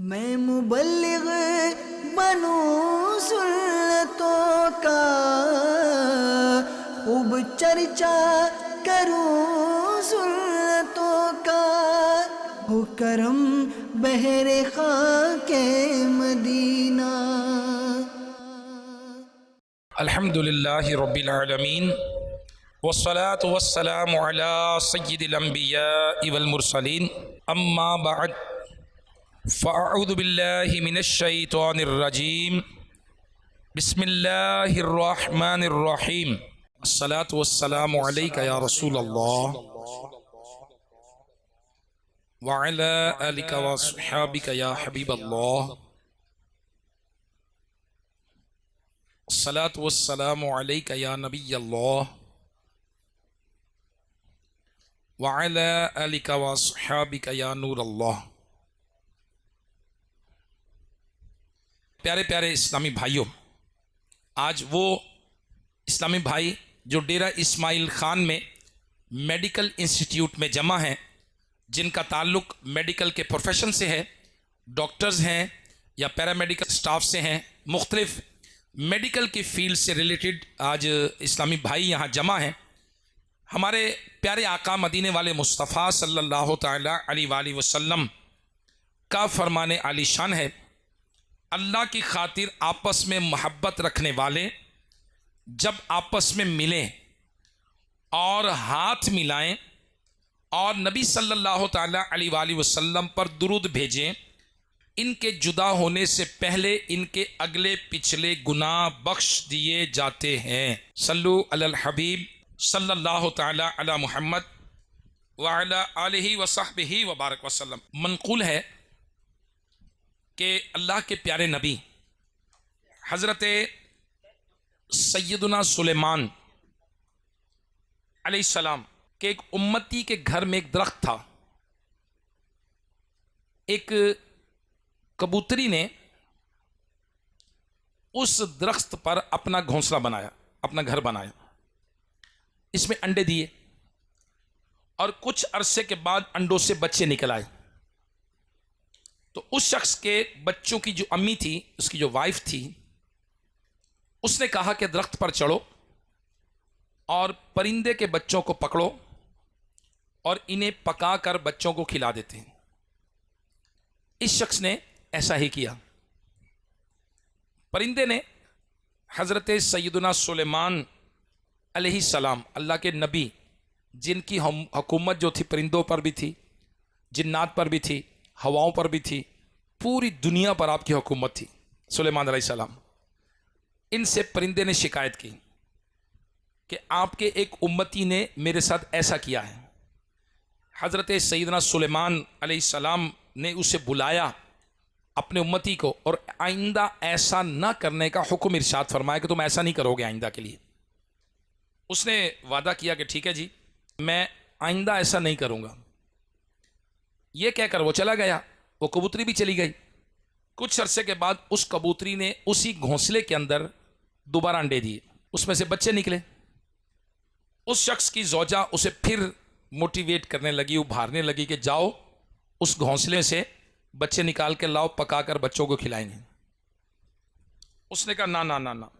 मैं मुबल्लिग बनूं सुन्नतों का, खूब चर्चा करूं सुन्नतों का, हो करम बहरे खाके मदीना। अल्हम्दुलिल्लाहि रब्बिल आलमीन वस्सलातु वस्सलामु अला सय्यिदिल अंबियाइ वल मुरसलीन अम्मा बअद फ़अऊज़ु बिल्लाहि मिनश शैतानिर रजीम बिस्मिल्लाहिर रहमानिर रहीम अस्सलातु वस्सलामु अलैका या रसूलल्लाह व अला आलिका व अस्हाबिका या हबीबल्लाह अस्सलातु वस्सलामु अलैका या नबियल्लाह व अला आलिका व अस्हाबिका या नूरल्लाह। प्यारे प्यारे इस्लामी भाइयों, आज वो इस्लामी भाई जो डेरा इस्माइल ख़ान में मेडिकल इंस्टीट्यूट में जमा हैं, जिनका ताल्लुक़ मेडिकल के प्रोफेशन से है, डॉक्टर्स हैं या पैरामेडिकल स्टाफ से हैं, मुख्तलिफ मेडिकल की फील्ड से रिलेटेड आज इस्लामी भाई यहाँ जमा हैं। हमारे प्यारे आका मदीने वाले मुस्तफ़ा सल्लल्लाहु तआला अलैहि वसल्लम का फरमाने आलीशान है, अल्लाह की खातिर आपस में मोहब्बत रखने वाले जब आपस में मिलें और हाथ मिलाएं और नबी सल्लल्लाहु तआला अलैहि वसल्लम पर दुरूद भेजें, इनके जुदा होने से पहले इनके अगले पिछले गुनाह बख्श दिए जाते हैं। सल्लु अलल हबीब सल्लल्लाहु तआला अला मुहम्मद व अला आलिहि व सहबिहि व बारक वसल्लम। मनक़ूल है कि अल्लाह के प्यारे नबी हज़रत सैयदना सुलेमान अलैहिस्सलाम के एक उम्मती के घर में एक दरख्त था। एक कबूतरी ने उस दरख्त पर अपना घोंसला बनाया, अपना घर बनाया, इसमें अंडे दिए और कुछ अरसे के बाद अंडों से बच्चे निकल आए। तो उस शख्स के बच्चों की जो अम्मी थी, उसकी जो वाइफ थी, उसने कहा कि दरख्त पर चढ़ो और परिंदे के बच्चों को पकड़ो और इन्हें पकाकर बच्चों को खिला देते हैं। इस शख्स ने ऐसा ही किया। परिंदे ने हज़रत सैयदना सुलेमान अलैहिस्सलाम, अल्लाह के नबी, जिनकी हुकूमत जो थी परिंदों पर भी थी, जिन्नात पर भी थी, हवाओं पर भी थी, पूरी दुनिया पर आपकी हुकूमत थी सुलेमान अलैहिस्सलाम। इनसे परिंदे ने शिकायत की कि आपके एक उम्मती ने मेरे साथ ऐसा किया है। हज़रत सैयदना सुलेमान अलैहिस्सलाम ने उसे बुलाया अपने उम्मती को और आइंदा ऐसा ना करने का हुक्म इरशाद फरमाया कि तुम ऐसा नहीं करोगे आइंदा के लिए। उसने वादा किया कि ठीक है जी, मैं आइंदा ऐसा नहीं करूँगा। ये कहकर वो चला गया, वो कबूतरी भी चली गई। कुछ अरसे के बाद उस कबूतरी ने उसी घोंसले के अंदर दोबारा अंडे दिए, उसमें से बच्चे निकले। उस शख्स की ज़ौजा उसे फिर मोटिवेट करने लगी, उभारने लगी कि जाओ उस घोंसले से बच्चे निकाल के लाओ, पकाकर बच्चों को खिलाएंगे। उसने कहा ना ना ना ना,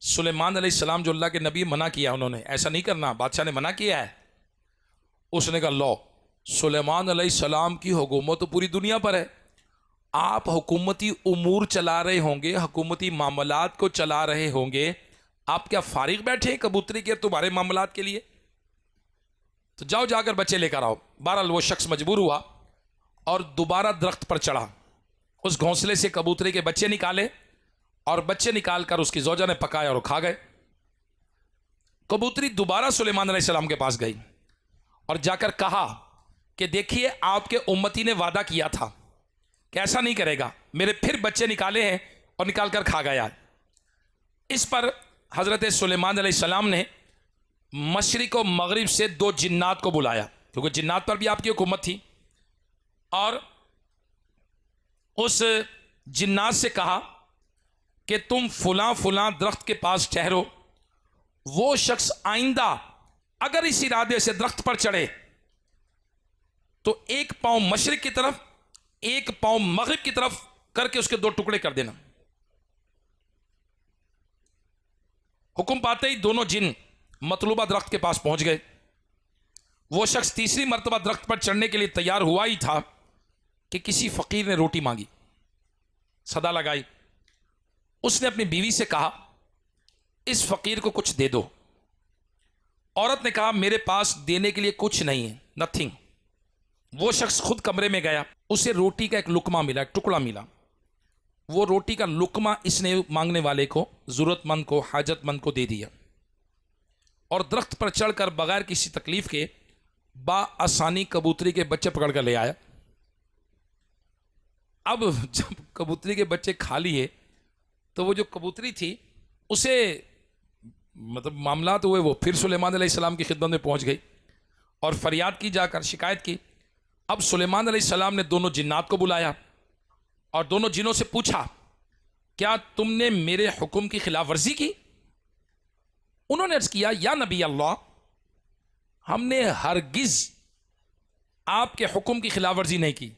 सुलेमान अलैहिस्सलाम जो अल्लाह के नबी मना किया, उन्होंने ऐसा नहीं करना, बादशाह ने मना किया है। उसने कहा लो, सुलेमान अलैहिस्सलाम की हुकूमत तो पूरी दुनिया पर है, आप हुकूमती उमूर चला रहे होंगे, हुकूमती मामलात को चला रहे होंगे, आप क्या फारिग बैठे कबूतरी के तुम्हारे मामलात के लिए? तो जाओ जाकर बच्चे लेकर आओ। बहरहाल वो शख्स मजबूर हुआ और दोबारा दरख्त पर चढ़ा, उस घोंसले से कबूतरी के बच्चे निकाले और बच्चे निकालकर उसकी ज़ौजा ने पकाया और खा गए। कबूतरी दोबारा सुलेमान अलैहिस्सलाम के पास गई और जाकर कहा कि देखिए, आपके उम्मती ने वादा किया था कि ऐसा नहीं करेगा, मेरे फिर बच्चे निकाले हैं और निकाल कर खा गया। इस पर हज़रत सुलेमान अलैहिस्सलाम ने मशरिक़ और मगरिब से दो जिन्नात को बुलाया, क्योंकि जिन्नात पर भी आपकी हुकूमत थी, और उस जिन्नात से कहा कि तुम फुला फुला दरख्त के पास ठहरो। वो शख्स आइंदा अगर इस इरादे से दरख्त पर चढ़े तो एक पांव मशरिक की तरफ एक पांव मगरिब की तरफ करके उसके 2 टुकड़े कर देना। हुक्म पाते ही दोनों जिन मतलूबा दरख्त के पास पहुंच गए। वो शख्स तीसरी मर्तबा दरख्त पर चढ़ने के लिए तैयार हुआ ही था कि किसी फकीर ने रोटी मांगी, सदा लगाई। उसने अपनी बीवी से कहा, इस फकीर को कुछ दे दो। औरत ने कहा, मेरे पास देने के लिए कुछ नहीं है, नथिंग। वो शख्स खुद कमरे में गया, उसे रोटी का एक लुकमा मिला, एक टुकड़ा मिला। वो रोटी का लुकमा इसने मांगने वाले को, जरूरतमंद को, हाजतमंद को दे दिया और दरख्त पर चढ़कर बगैर किसी तकलीफ के आसानी कबूतरी के बच्चे पकड़ कर ले आया। अब जब कबूतरी के बच्चे खा लिए तो वो जो कबूतरी थी उसे मतलब मामला तो हुए, वो फिर सुलेमान अलैहिस्सलाम की खिदमत में पहुंच गई और फरियाद की, जाकर शिकायत की। अब सुलेमान अलैहिस्सलाम ने दोनों जिन्नात को बुलाया और दोनों जिनों से पूछा, क्या तुमने मेरे हुक्म की खिलाफ वर्जी की? उन्होंने अर्ज किया, या नबी अल्लाह, हमने हरगिज आपके हुक्म की खिलाफ वर्जी नहीं की।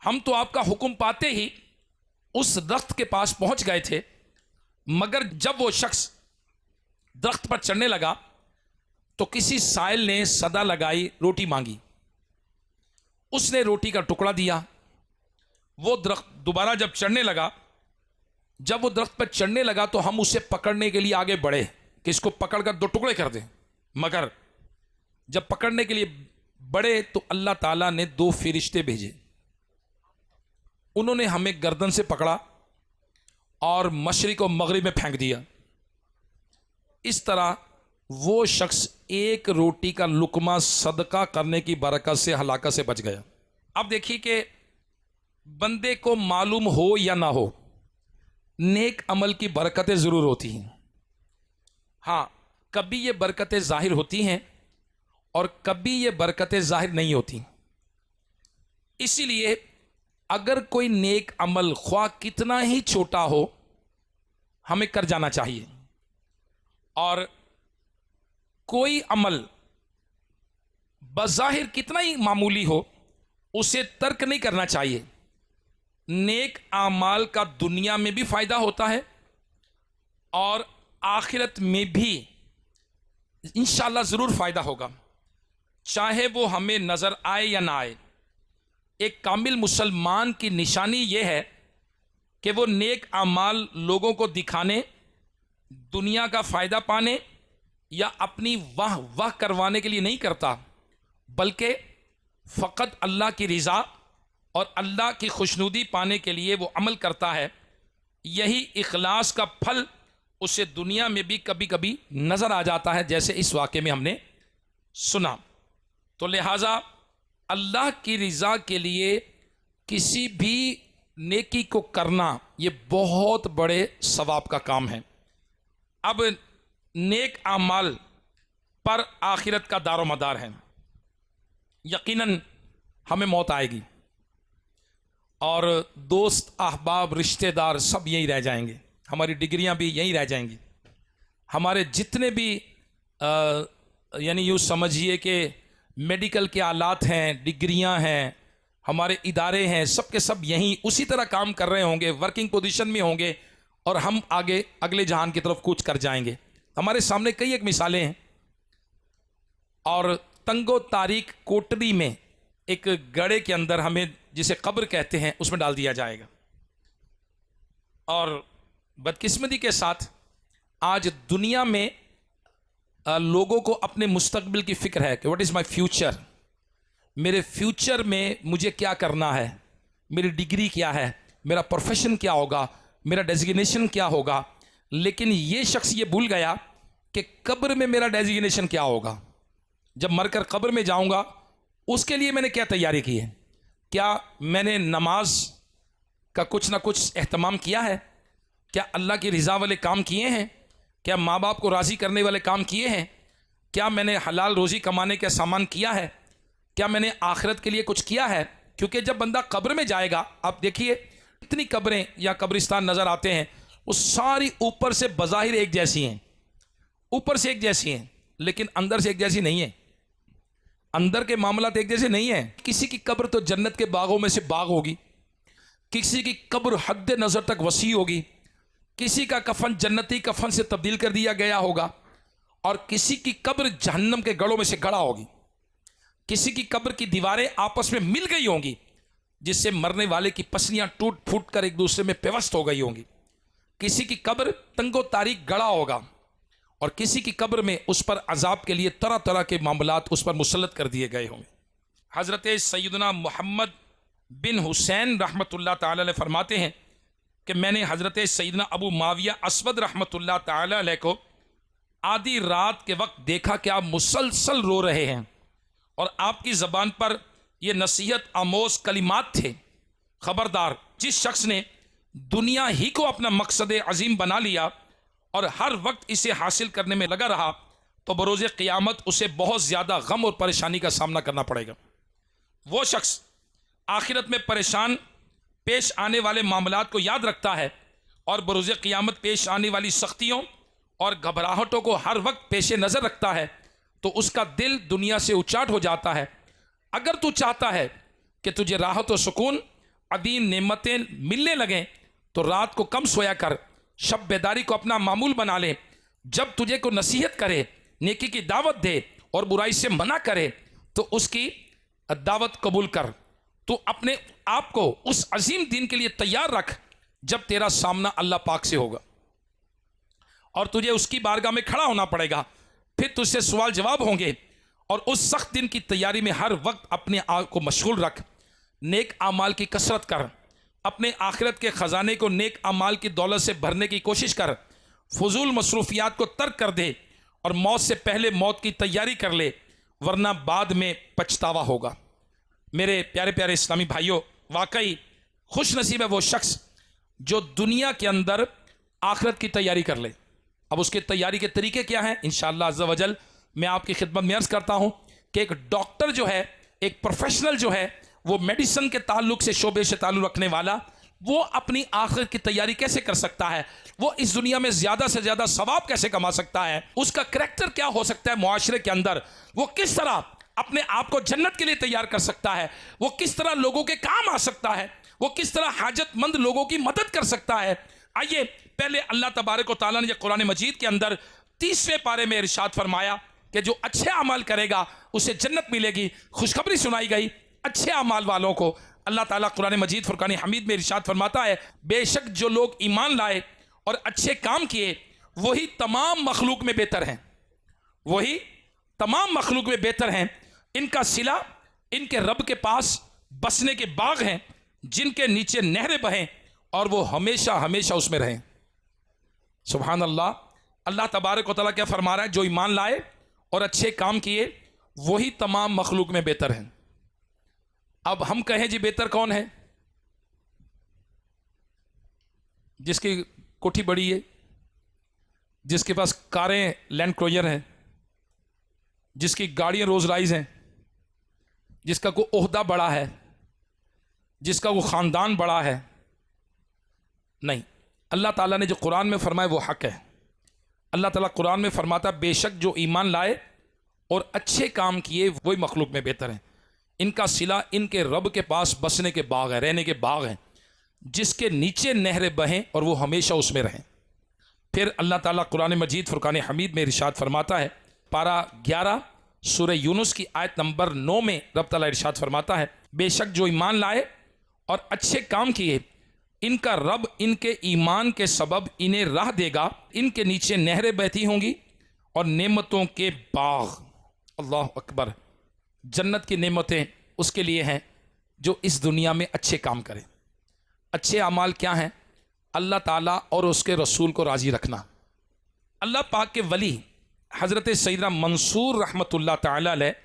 हम तो आपका हुक्म पाते ही उस दरख्त के पास पहुंच गए थे, मगर जब वो शख्स दरख्त पर चढ़ने लगा तो किसी साइल ने सदा लगाई रोटी मांगी। उसने रोटी का टुकड़ा दिया। वो दरख्त दोबारा जब चढ़ने लगा, जब वो दरख्त पर चढ़ने लगा तो हम उसे पकड़ने के लिए आगे बढ़े कि इसको पकड़कर 2 टुकड़े कर दें, मगर जब पकड़ने के लिए बढ़े तो अल्लाह ताला ने 2 फरिश्ते भेजे। उन्होंने हमें गर्दन से पकड़ा और मशरिक और मगरिब में फेंक दिया। इस तरह वो शख्स एक रोटी का लुकमा सदका करने की बरकत से हलाकत से बच गया। अब देखिए कि बंदे को मालूम हो या ना हो, नेक अमल की बरकतें ज़रूर होती हैं। हाँ, कभी ये बरकतें ज़ाहिर होती हैं और कभी ये बरकतें ज़ाहिर नहीं होती। इसीलिए अगर कोई नेक अमल ख्वाह कितना ही छोटा हो, हमें कर जाना चाहिए। और कोई अमल बज़ाहिर कितना ही मामूली हो, उसे तर्क नहीं करना चाहिए। नेक आमाल का दुनिया में भी फ़ायदा होता है और आखिरत में भी इंशाअल्लाह ज़रूर फ़ायदा होगा, चाहे वो हमें नज़र आए या ना आए। एक कामिल मुसलमान की निशानी ये है कि वो नेक आमाल लोगों को दिखाने, दुनिया का फ़ायदा पाने या अपनी वाह वाह करवाने के लिए नहीं करता, बल्कि फ़कत अल्लाह की रज़ा और अल्लाह की खुशनुदी पाने के लिए वो अमल करता है। यही इखलास का फल उसे दुनिया में भी कभी कभी नज़र आ जाता है, जैसे इस वाक़े में हमने सुना। तो लिहाजा अल्लाह की रज़ा के लिए किसी भी नेकी को करना ये बहुत बड़े सवाब का काम है। अब नेक आमाल पर आखिरत का दारो मदार है। यकीनन हमें मौत आएगी और दोस्त, अहबाब, रिश्तेदार सब यहीं रह जाएंगे, हमारी डिग्रियां भी यहीं रह जाएंगी, हमारे जितने भी यानी यूँ समझिए कि मेडिकल के आलात हैं, डिग्रियां हैं, हमारे इदारे हैं, सब के सब यहीं उसी तरह काम कर रहे होंगे, वर्किंग पोजीशन में होंगे और हम आगे अगले जहान की तरफ कूच कर जाएंगे। हमारे सामने कई एक मिसालें हैं। और तंगो तारीख कोटरी में एक गड़े के अंदर हमें, जिसे कब्र कहते हैं, उसमें डाल दिया जाएगा। और बदकिस्मती के साथ आज दुनिया में लोगों को अपने मुस्तकबिल की फ़िक्र है कि व्हाट इज़ माय फ्यूचर, मेरे फ्यूचर में मुझे क्या करना है, मेरी डिग्री क्या है, मेरा प्रोफेशन क्या होगा, मेरा डेजिग्नेशन क्या होगा। लेकिन ये शख्स ये भूल गया कि कब्र में मेरा डेजिग्नेशन क्या होगा, जब मरकर कब्र में जाऊंगा उसके लिए मैंने क्या तैयारी की है। क्या मैंने नमाज का कुछ ना कुछ एहतमाम किया है? क्या अल्लाह की रज़ा वाले काम किए हैं? क्या माँ बाप को राज़ी करने वाले काम किए हैं? क्या मैंने हलाल रोज़ी कमाने का सामान किया है? क्या मैंने आखिरत के लिए कुछ किया है? क्योंकि जब बंदा कब्र में जाएगा, आप देखिए इतनी कब्रें या कब्रिस्तान नज़र आते हैं, वो सारी ऊपर से बज़ाहिर एक जैसी हैं, ऊपर से एक जैसी हैं, लेकिन अंदर से एक जैसी नहीं है। अंदर के मामला एक जैसे नहीं है। किसी की कब्र तो जन्नत के बागों में से बाग होगी, किसी की कब्र हद नज़र तक वसी होगी, किसी का कफन जन्नती कफन से तब्दील कर दिया गया होगा, और किसी की कब्र जहन्नम के गढ़ों में से गड़ा होगी। किसी की कब्र की दीवारें आपस में मिल गई होंगी, जिससे मरने वाले की पसलियां टूट फूट कर एक दूसरे में पेवस्त हो गई होंगी। किसी की कब्र तंगो तारीख गड़ा होगा, और किसी की कब्र में उस पर अजाब के लिए तरह तरह के मामलात उस पर मुसल्लत कर दिए गए होंगे। हज़रत सैयदना मोहम्मद बिन हुसैन रहमतुल्लाह ताला अलैह फरमाते हैं कि मैंने हज़रत सैयदना अबू माविया अस्वद रहमतुल्लाह ताला अलैह को आधी रात के वक्त देखा कि आप मुसलसल रो रहे हैं, और आपकी ज़बान पर ये नसीहत आमोज कलिमात थे, खबरदार जिस शख्स ने दुनिया ही को अपना मकसद अजीम बना लिया और हर वक्त इसे हासिल करने में लगा रहा, तो बरोज़े क़ियामत उसे बहुत ज़्यादा गम और परेशानी का सामना करना पड़ेगा। वो शख्स आखिरत में परेशान पेश आने वाले मामलात को याद रखता है और बरोज़े क़ियामत पेश आने वाली सख्तियों और घबराहटों को हर वक्त पेश नज़र रखता है, तो उसका दिल दुनिया से उचाट हो जाता है। अगर तू चाहता है कि तुझे राहत और सुकून अदीम नेमतें मिलने लगें, तो रात को कम सोया कर, शब बेदारी को अपना मामूल बना ले। जब तुझे को नसीहत करे, नेकी की दावत दे और बुराई से मना करे, तो उसकी दावत कबूल कर। तू अपने आप को उस अजीम दीन के लिए तैयार रख जब तेरा सामना अल्लाह पाक से होगा और तुझे उसकी बारगाह में खड़ा होना पड़ेगा। फिर तुझसे सवाल जवाब होंगे, और उस सख्त दिन की तैयारी में हर वक्त अपने आप को मशगूल रख। नेक आमाल की कसरत कर, अपने आखिरत के ख़जाने को नेक आमाल की दौलत से भरने की कोशिश कर। फजूल मसरूफियात को तर्क कर दे और मौत से पहले मौत की तैयारी कर ले, वरना बाद में पछतावा होगा। मेरे प्यारे प्यारे इस्लामी भाइयों, वाकई खुश नसीब है वो शख्स जो दुनिया के अंदर आखिरत की तैयारी कर ले। अब उसके तैयारी के तरीके क्या हैं, इंशाअल्लाह अज़्ज़ा वजल मैं आपकी खिदमत में अर्ज़ करता हूँ कि एक डॉक्टर जो है, एक प्रोफेशनल जो है, वो मेडिसिन के ताल्लुक से शोबे से ताल्लुक रखने वाला, वो अपनी आखिरत की तैयारी कैसे कर सकता है, वो इस दुनिया में ज़्यादा से ज़्यादा सवाब कैसे कमा सकता है, उसका करैक्टर क्या हो सकता है मुआशरे के अंदर, वो किस तरह अपने आप को जन्नत के लिए तैयार कर सकता है, वो किस तरह लोगों के काम आ सकता है, वो किस तरह हाजतमंद लोगों की मदद कर सकता है। आइए पहले अल्लाह तबारक व तआला ने कुरान मजीद के अंदर 30वें पारे में इरशाद फरमाया कि जो अच्छे अमाल करेगा उसे जन्नत मिलेगी। खुशखबरी सुनाई गई अच्छे अमाल वालों को। अल्लाह ताला कुरान मजीद फुरकान हमीद में इरशाद फरमाता है, बेशक जो लोग ईमान लाए और अच्छे काम किए वही तमाम मखलूक में बेहतर हैं, वही तमाम मखलूक में बेहतर हैं। इनका सिला इनके रब के पास बसने के बाग हैं, जिनके नीचे नहरें बहें और वो हमेशा हमेशा उसमें रहें। सुभान अल्लाह। अल्लाह तबारक व तआला क्या फरमा रहा है, जो ईमान लाए और अच्छे काम किए वही तमाम मखलूक में बेहतर हैं। अब हम कहें जी बेहतर कौन है? जिसकी कोठी बड़ी है, जिसके पास कारें लैंड क्रूजर हैं, जिसकी गाड़ियां रोज राइज हैं, जिसका कोई ओहदा बड़ा है, जिसका वो ख़ानदान बड़ा है। नहीं, अल्लाह ताला ने जो कुरान में फरमाया वो हक है। अल्लाह ताला कुरान में फरमाता बेशक जो ईमान लाए और अच्छे काम किए वही मखलूक में बेहतर हैं। इनका सिला इनके रब के पास बसने के बाग है, रहने के बाग हैं, जिसके नीचे नहरें बहें और वो हमेशा उसमें रहें। फिर अल्लाह ताला कुरान मजीद फुरकान हमीद में इरशाद फरमाता है, पारा 11 सूरह यूनुस की आयत नंबर 9 में रब ताला इरशाद फरमाता है, बेशक जो ईमान लाए और अच्छे काम किए इनका रब इनके ईमान के सबब इन्हें राह देगा, इनके नीचे नहरें बहती होंगी और नेमतों के बाग। अल्लाह अकबर। जन्नत की नेमतें उसके लिए हैं जो इस दुनिया में अच्छे काम करे। अच्छे अमाल क्या हैं? अल्लाह ताला और उसके रसूल को राज़ी रखना। अल्लाह पाक के वली हज़रत सैयदना मंसूर रहमतुल्लाह ताला अलैह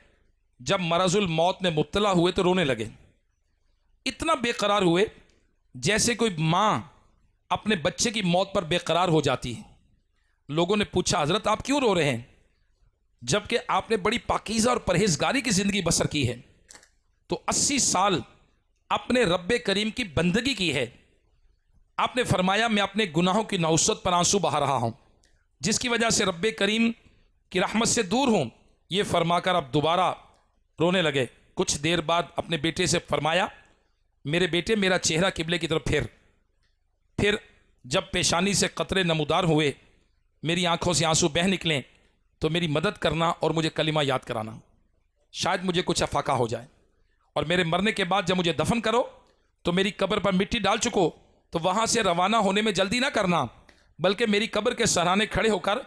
जब मरज़ुल मौत में मुब्तला हुए तो रोने लगे। इतना बेकरार हुए जैसे कोई माँ अपने बच्चे की मौत पर बेकरार हो जाती है। लोगों ने पूछा, हज़रत आप क्यों रो रहे हैं जबकि आपने बड़ी पाकीज़ा और परहेजगारी की ज़िंदगी बसर की है, तो 80 साल अपने रब्बे करीम की बंदगी की है। आपने फरमाया मैं अपने गुनाहों की नौसत पर आंसू बहा रहा हूँ, जिसकी वजह से रब्बे करीम की रहमत से दूर हूँ। ये फरमाकर अब दोबारा रोने लगे। कुछ देर बाद अपने बेटे से फरमाया, मेरे बेटे मेरा चेहरा किबले की तरफ फेर। फिर जब पेशानी से कतरे नमूदार हुए, मेरी आंखों से आंसू बह निकले, तो मेरी मदद करना और मुझे कलिमा याद कराना, शायद मुझे कुछ अफाका हो जाए। और मेरे मरने के बाद जब मुझे दफन करो तो मेरी कब्र पर मिट्टी डाल चुको, तो वहाँ से रवाना होने में जल्दी ना करना, बल्कि मेरी कब्र के सराहने खड़े होकर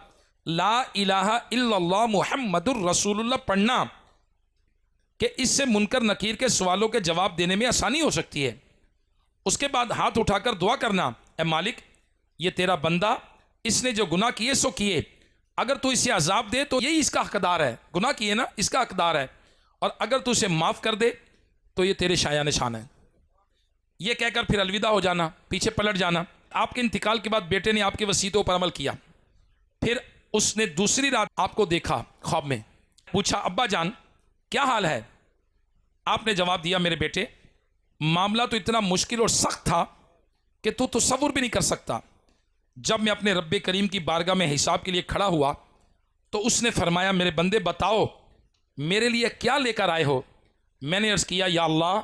ला इलाहा इल्लल्लाह मुहम्मदुर रसूलुल्लाह पढ़ना, कि इससे मुनकर नकीर के सवालों के जवाब देने में आसानी हो सकती है। उसके बाद हाथ उठाकर दुआ करना, ए मालिक, ये तेरा बंदा, इसने जो गुनाह किए सो किए, अगर तू इसे अजाब दे तो यही इसका हकदार है, गुनाह किए ना, इसका हकदार है, और अगर तू इसे माफ़ कर दे तो ये तेरे शाया निशान है। ये कहकर फिर अलविदा हो जाना, पीछे पलट जाना। आपके इंतकाल के बाद बेटे ने आपकी वसीयतों पर अमल किया। फिर उसने दूसरी रात आपको देखा ख्वाब में, पूछा, अब्बा जान क्या हाल है? आपने जवाब दिया, मेरे बेटे, मामला तो इतना मुश्किल और सख्त था कि तू तसव्वुर भी नहीं कर सकता। जब मैं अपने रब्बे करीम की बारगाह में हिसाब के लिए खड़ा हुआ तो उसने फरमाया, मेरे बंदे बताओ मेरे लिए क्या लेकर आए हो? मैंने अर्ज़ किया, या अल्लाह,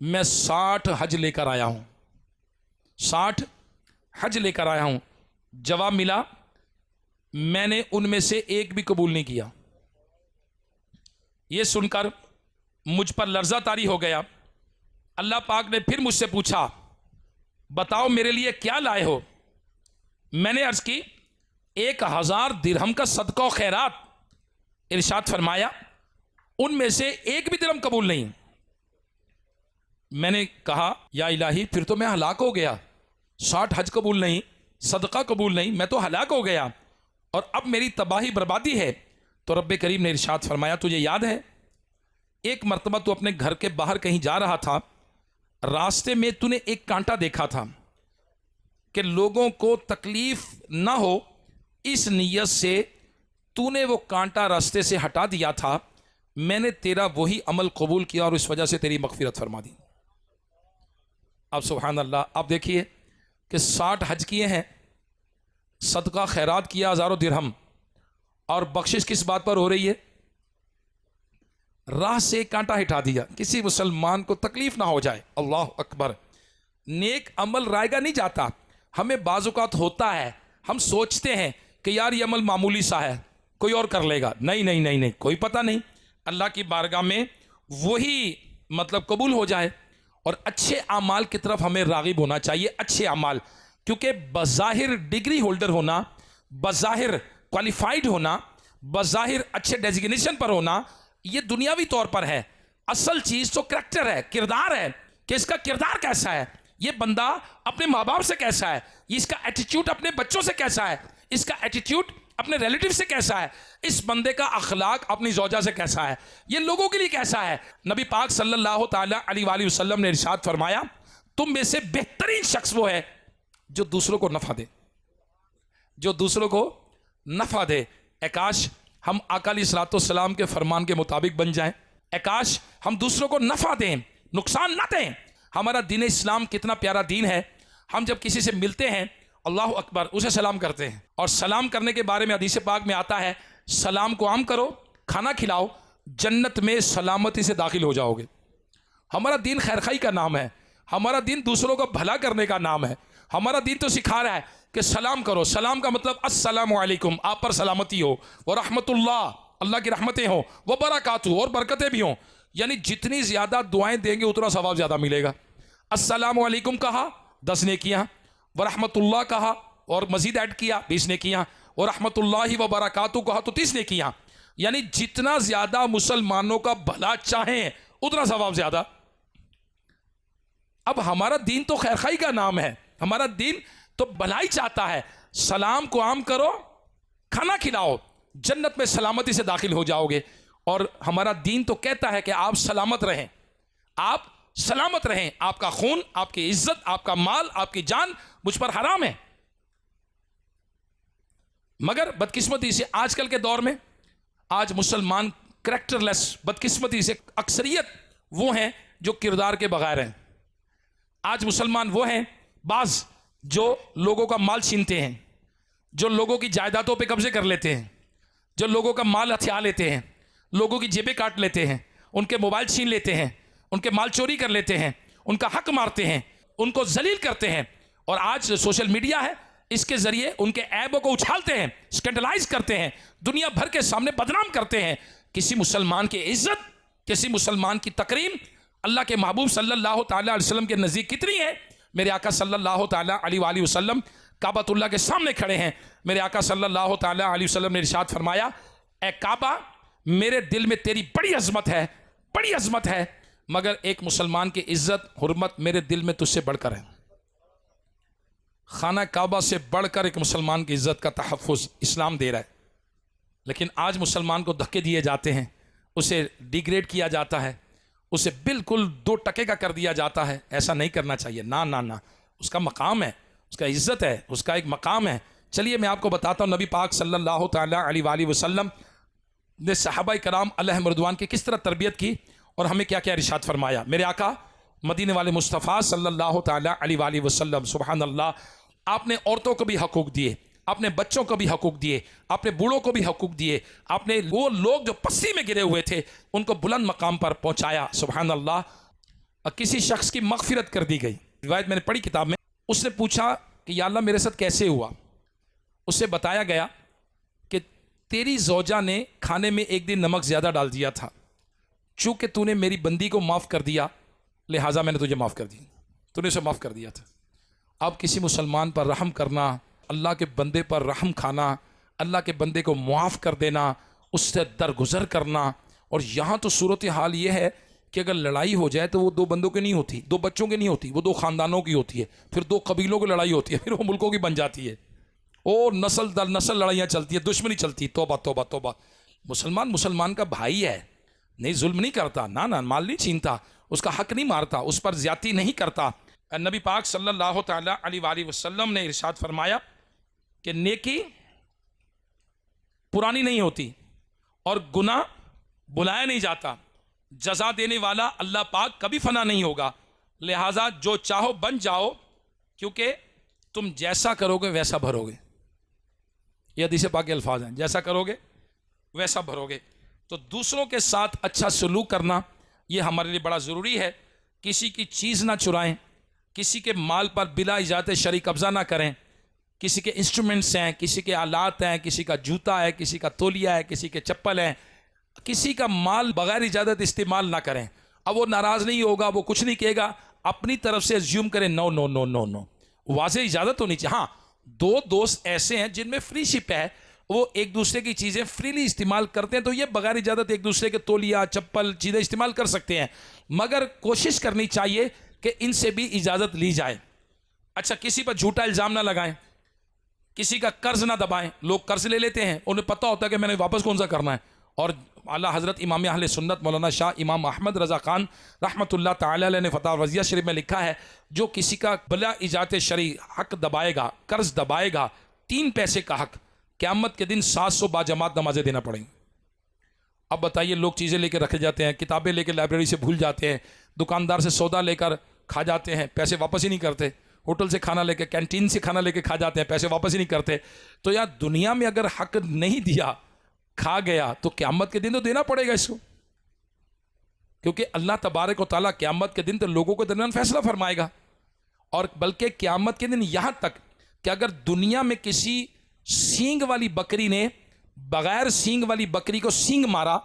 मैं 60 हज लेकर आया हूँ, 60 हज लेकर आया हूँ। जवाब मिला, मैंने उनमें से एक भी कबूल नहीं किया। यह सुनकर मुझ पर लर्जा तारी हो गया। अल्लाह पाक ने फिर मुझसे पूछा, बताओ मेरे लिए क्या लाए हो? मैंने अर्ज की, 1000 दिरहम का सदका और खैरात। इरशाद फरमाया, उनमें से एक भी दिरहम कबूल नहीं। मैंने कहा, या इलाही, फिर तो मैं हलाक हो गया, 60 हज कबूल नहीं, सदका कबूल नहीं, मैं तो हलाक हो गया, और अब मेरी तबाही बर्बादी है। तो रब्बे करीम ने इरशाद फरमाया, तुझे याद है एक मरतबा तू अपने घर के बाहर कहीं जा रहा था, रास्ते में तूने एक कांटा देखा था कि लोगों को तकलीफ ना हो, इस नीयत से तूने वो कांटा रास्ते से हटा दिया था। मैंने तेरा वही अमल कबूल किया और इस वजह से तेरी मगफिरत फरमा दी। अब सुभान अल्लाह, आप देखिए कि 60 हज किए हैं, सदका खैरात किया हज़ारों दिरहम, और बख्शिश किस बात पर हो रही है? राह से कांटा हटा दिया, किसी मुसलमान को तकलीफ ना हो जाए। अल्लाह अकबर। नेक अमल रायगा नहीं जाता। हमें बाज़-औक़ात होता है, हम सोचते हैं कि यार ये अमल मामूली सा है, कोई और कर लेगा। नहीं नहीं नहीं नहीं, कोई पता नहीं, अल्लाह की बारगाह में वही मतलब कबूल हो जाए। और अच्छे अमाल की तरफ हमें राग़िब होना चाहिए, अच्छे अमाल, क्योंकि बज़ाहिर डिग्री होल्डर होना, बज़ाहिर क्वालिफाइड होना, बज़ाहिर अच्छे डेजिग्नेशन पर होना, ये दुनियावी तौर पर है। असल चीज़ तो करैक्टर है, किरदार है, कि इसका किरदार कैसा है, ये बंदा अपने माँ बाप से कैसा है, इसका एटीट्यूड अपने बच्चों से कैसा है, इसका एटीट्यूड अपने रिलेटिव से कैसा है, इस बंदे का अखलाक अपनी ज़ौजा से कैसा है, ये लोगों के लिए कैसा है। नबी पाक सल्लल्लाहु ताला अलैहि वसल्लम ने इरशाद फरमाया, तुम में से बेहतरीन शख्स वो है जो दूसरों को नफ़ा दे, जो दूसरों को नफ़ा दे। एकाश हम आका अलैहिस्सलाम के फरमान के मुताबिक बन जाएं, एकाश हम दूसरों को नफ़ा दें, नुकसान ना दें। हमारा दीन इस्लाम कितना प्यारा दीन है। हम जब किसी से मिलते हैं, अल्लाह अकबर, उसे सलाम करते हैं, और सलाम करने के बारे में हदीस पाक में आता है, सलाम को आम करो, खाना खिलाओ, जन्नत में सलामती से दाखिल हो जाओगे। हमारा दीन खैरखाई का नाम है, हमारा दीन दूसरों को भला करने का नाम है। हमारा दीन तो सिखा रहा है कि सलाम करो। सलाम का मतलब अस्सलामु अलैकुम, आप पर सलामती हो, व रहमतुल्लाह, अल्लाह की रहमतें हो, व बरकातहू, और बरकतें भी हों। यानी जितनी ज़्यादा दुआएं देंगे उतना सवाब ज़्यादा मिलेगा। अस्सलामु अलैकुम कहा 10 नेकियां, व रहमतुल्लाह कहा और मजीद ऐड किया 20 नेकियां, व रहमतुल्लाहि व बरकातहू कहा तो 30 नेकियां। यानी जितना ज़्यादा मुसलमानों का भला चाहें उतना सवाब ज़्यादा। अब हमारा दीन तो खैरखाई का नाम है, हमारा दीन तो भलाई चाहता है। सलाम को आम करो, खाना खिलाओ, जन्नत में सलामती से दाखिल हो जाओगे। और हमारा दीन तो कहता है कि आप सलामत रहें, आप सलामत रहें, आपका खून, आपकी इज्जत, आपका माल, आपकी जान मुझ पर हराम है। मगर बदकिस्मती से आजकल के दौर में आज मुसलमान करैक्टरलेस, बदकिस्मती से अक्सरियत वो हैं जो किरदार के बगैर हैं। आज मुसलमान वो हैं बाज जो लोगों का माल छीनते हैं, जो लोगों की जायदादों पे कब्जे कर लेते हैं, जो लोगों का माल हथिया लेते हैं, लोगों की जेबें काट लेते हैं, उनके मोबाइल छीन लेते हैं, उनके माल चोरी कर लेते हैं, उनका हक मारते हैं, उनको जलील करते हैं। और आज सोशल मीडिया है, इसके जरिए उनके ऐबों को उछालते हैं, स्कैंडलाइज करते हैं, दुनिया भर के सामने बदनाम करते हैं। किसी मुसलमान की इज्जत, किसी मुसलमान की तकरीम अल्लाह के महबूब सल्लल्लाहु ताला अलैहि वसल्लम के नज़दीक कितनी है? मेरे आका सल्लल्लाहु ताला अलैहि वसल्लम काबतुल्लाह के सामने खड़े हैं। मेरे आका सल्लल्लाहु ताला अलैहि वसल्लम ने इरशाद फरमाया, ए काबा, मेरे दिल में तेरी बड़ी अजमत है, बड़ी अजमत है, मगर एक मुसलमान की इज्जत हुर्मत मेरे दिल में तुझसे बढ़कर है। खाना काबा से बढ़कर एक मुसलमान की इज्जत का तहफ़्फ़ुज़ इस्लाम दे रहा है। लेकिन आज मुसलमान को धक्के दिए जाते हैं, उसे डिग्रेड किया जाता है, उसे बिल्कुल 2 टके का कर दिया जाता है। ऐसा नहीं करना चाहिए, ना ना ना। उसका मकाम है, उसका इज्जत है, उसका एक मकाम है। चलिए मैं आपको बताता हूँ नबी पाक सल्लल्लाहु ताला अलैहि वसल्लम ने सहाबाए कराम अलैहिम रिदवान की किस तरह तरबियत की और हमें क्या क्या इरशाद फरमाया। मेरे आका मदीने वाले मुस्तफ़ा सल्लल्लाहु ताला अलैहि वसल्लम, सुभान अल्लाह, आपने औरतों को भी हकूक़ दिए, आपने बच्चों को भी हकूक़ दिए, आपने बूढ़ों को भी हकूक़ दिए, आपने वो लोग जो पस्सी में गिरे हुए थे उनको बुलंद मकाम पर पहुँचाया, सुभान अल्लाह। किसी शख्स की मग़फ़िरत कर दी गई। रिवायत मैंने पढ़ी किताब में। उसने पूछा कि या अल्लाह मेरे साथ कैसे हुआ? उसे बताया गया कि तेरी ज़ौजा ने खाने में एक दिन नमक ज़्यादा डाल दिया था, चूँकि तूने मेरी बंदी को माफ़ कर दिया लिहाजा मैंने तुझे माफ़ कर दी, तूने उसे माफ़ कर दिया था। अब किसी मुसलमान पर रहम करना, अल्लाह के बंदे पर रहम खाना, अल्लाह के बंदे को मुआफ़ कर देना, उससे दरगुजर करना। और यहाँ तो सूरत हाल ये है कि अगर लड़ाई हो जाए तो वो 2 बंदों की नहीं होती, 2 बच्चों की नहीं होती, वो 2 ख़ानदानों की होती है, फिर 2 कबीलों की लड़ाई होती है, फिर वो मुल्कों की बन जाती है, और नस्ल दर नस्ल लड़ाइयाँ चलती है, दुश्मनी चलती है। तौबा तौबा तौबा। मुसलमान मुसलमान का भाई है, नहीं जुल्म नहीं करता, ना ना, माल नहीं छीनता, उसका हक नहीं मारता, उस पर ज्यादती नहीं करता। नबी पाक सल्लल्लाहु ताला अलैहि वसल्लम ने इरशाद फरमाया कि नेकी पुरानी नहीं होती और गुनाह बुलाया नहीं जाता, जजा देने वाला अल्लाह पाक कभी फना नहीं होगा। लिहाजा जो चाहो बन जाओ, क्योंकि तुम जैसा करोगे वैसा भरोगे। ये हदीस पाक के अल्फाज हैं, जैसा करोगे वैसा भरोगे। तो दूसरों के साथ अच्छा सलूक करना ये हमारे लिए बड़ा ज़रूरी है। किसी की चीज़ ना चुराएं, किसी के माल पर बिला इजाज़त शरई कब्ज़ा ना करें। किसी के इंस्ट्रूमेंट्स हैं, किसी के आलात हैं, किसी का जूता है, किसी का तौलिया है, किसी के चप्पल हैं, किसी का माल बगैर इजाज़त इस्तेमाल ना करें। अब वो नाराज़ नहीं होगा, वो कुछ नहीं कहेगा, अपनी तरफ से अज्यूम करें no no no no no, वाज़े इजाज़त होनी चाहिए। हाँ, 2 दोस्त ऐसे हैं जिनमें फ्रीशिप है, वो एक दूसरे की चीज़ें फ्रीली इस्तेमाल करते हैं, तो ये बगैर इजाज़त एक दूसरे के तौलिया चप्पल चीज़ें इस्तेमाल कर सकते हैं, मगर कोशिश करनी चाहिए कि इनसे भी इजाज़त ली जाए। अच्छा, किसी पर झूठा इल्ज़ाम ना लगाएं, किसी का कर्ज ना दबाएं। लोग कर्ज ले लेते हैं, उन्हें पता होता है कि मैंने वापस कौन सा करना है। और आला हज़रत इमाम अहले सुन्नत मौलाना शाह इमाम अहमद रज़ा खान रहमतुल्लाह ताला अलैह ने फतवा वज़िया शरीफ में लिखा है, जो किसी का बिला इजाज़त शरई हक दबाएगा, कर्ज दबाएगा, 3 पैसे का हक, क़यामत के दिन 700 बाजमात नमाजें देना पड़ेंगी। अब बताइए, लोग चीज़ें लेकर रखे जाते हैं, किताबें लेकर लाइब्रेरी से भूल जाते हैं, दुकानदार से सौदा लेकर खा जाते हैं, पैसे वापस ही नहीं करते, होटल से खाना लेके, कैंटीन से खाना लेके खा जाते हैं, पैसे वापस ही नहीं करते। तो यार, दुनिया में अगर हक नहीं दिया, खा गया, तो क़यामत के दिन तो देना पड़ेगा इसको, क्योंकि अल्लाह तबारक व तआला क़यामत के दिन तो लोगों के दरमियान फैसला फरमाएगा। और बल्कि क़यामत के दिन यहाँ तक कि अगर दुनिया में किसी सींग वाली बकरी ने बगैर सींग वाली बकरी को सींग मारा,